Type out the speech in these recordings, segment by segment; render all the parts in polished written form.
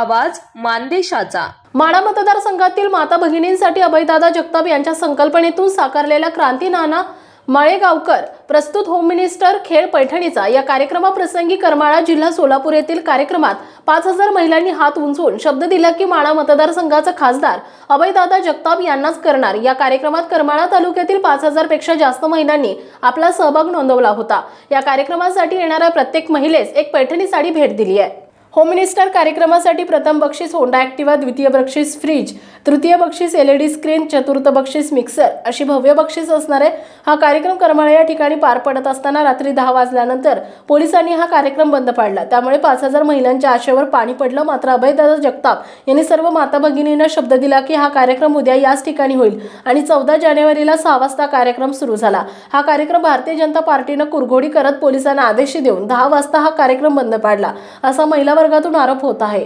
आवाज मानदेशाचा। माढा मतदारसंघातील माता भगिनींसाठी अभयदादा जगताप यांच्या संकल्पनेतून साकारलेला क्रांती नाना माळेगावकर प्रस्तुत होम मिनिस्टर खेळ पैठणीचा या कार्यक्रमाप्रसंगी करमाळा जिल्हा सोलापूर येथील कार्यक्रमात 5000 महिलांनी हात उंचवून शब्द दिला की माढा मतदारसंघाचा खासदार अभयदादा जगताप यांनाच करणार। या कार्यक्रमात करमाळा तालुक्यातील 5000 पेक्षा जास्त महिलांनी आपला सहभाग नोंदवला होता। या कार्यक्रमासाठी येणाऱ्या प्रत्येक महिलेस एक पैठणी साडी भेट दिली आहे। होम मिनिस्टर कार्यक्रमासाठी प्रथम बक्षीस होंडा ॲक्टिवा, द्वितीय बक्षीस फ्रीज, तृतीय बक्षीस LED स्क्रीन, चतुर्थ बक्षीस मिक्सर अशी भव्य बक्षीस असणार आहे। हा कार्यक्रम करमाळा या ठिकाणी पार पडत असताना रात्री 10 वाजल्यानंतर पोलिसांनी हा कार्यक्रम बंद पाडला। त्यामुळे 5000 महिलांच्या आशेवर पाणी पडलं। मात्र अभयदादा जगताप यांनी सर्व माता भगिनींना शब्द दिला की हा कार्यक्रम उद्या याच ठिकाणी होईल आणि 14 जानेवारीला 6 वाजता कार्यक्रम सुरू झाला। हा कार्यक्रम भारतीय जनता पार्टीने कुरघोडी करत पोलिसांना आदेश देऊन 10 वाजता हा कार्यक्रम बंद पाडला असा महिला वर्गातून आरोप होत आहे।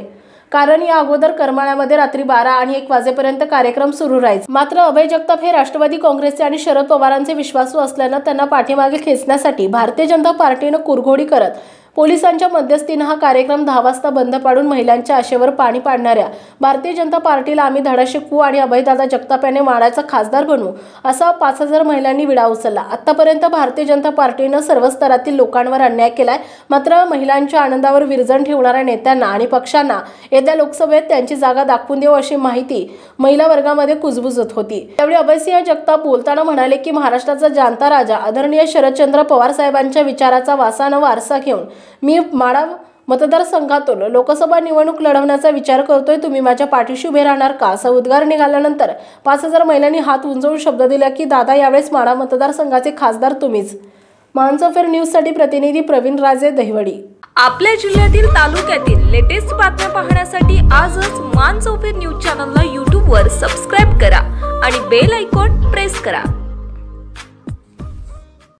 कारण या अगोदर करमाळ्यामध्ये रात्री 12 आणि 1 वाजेपर्यंत कार्यक्रम सुरू राहायचे। मात्र अभय जगताप हे राष्ट्रवादी काँग्रेसचे आणि शरद पवारांचे विश्वासू असल्याने त्यांना पाठीमागे खेचण्यासाठी भारतीय जनता पार्टीने कुरघोडी करत पोलिसांच्या मध्यस्थीने हा कार्यक्रम 10 वाजता बंद पाडून महिलांच्या आशेवर पाणी पाडणाऱ्या भारतीय जनता पार्टीला आम्ही धडा शिकवू आणि अभयदादा जगताप यांनी माढ्याचा खासदार बनवू असा 5000 महिलांनी विडा उचलला। आतापर्यंत भारतीय जनता पार्टीने सर्व स्तरातील लोकांवर अन्याय केलाय। मात्र महिलांच्या आनंदावर विरजण ठेवणाऱ्या नेत्यांना आणि पक्षांना येत्या लोकसभेत त्यांची जागा दाखवून देऊ अशी माहिती महिला वर्गामध्ये कुजबुजत होती। त्यावेळी अभयसिंह जगताप बोलताना म्हणाले की महाराष्ट्राचा जाणता राजा आदरणीय शरदचंद्र पवार साहेबांच्या विचाराचा वारसा घेऊन मी माढा मतदारसंघातून लोकसभा निवडणूक लढवण्याचा विचार करतोय। तुम्ही माझ्या पाठीशी उभे राहणार का असा उद्गार निघाल्यानंतर 5000 महिलांनी हात उंचावून शब्द दिला की दादा यावेळेस माढा मतदारसंघाचे खासदार तुम्हीच। मानसोफर न्यूज साठी प्रतिनिधी प्रवीण राजे दहिवडी। आपल्या जिल्ह्यातील तालुक्यातील लेटेस्ट बातम्या पाहण्यासाठी आजच मानसोफर न्यूज चॅनलला YouTube वर सबस्क्राइब करा आणि बेल आयकॉन प्रेस करा।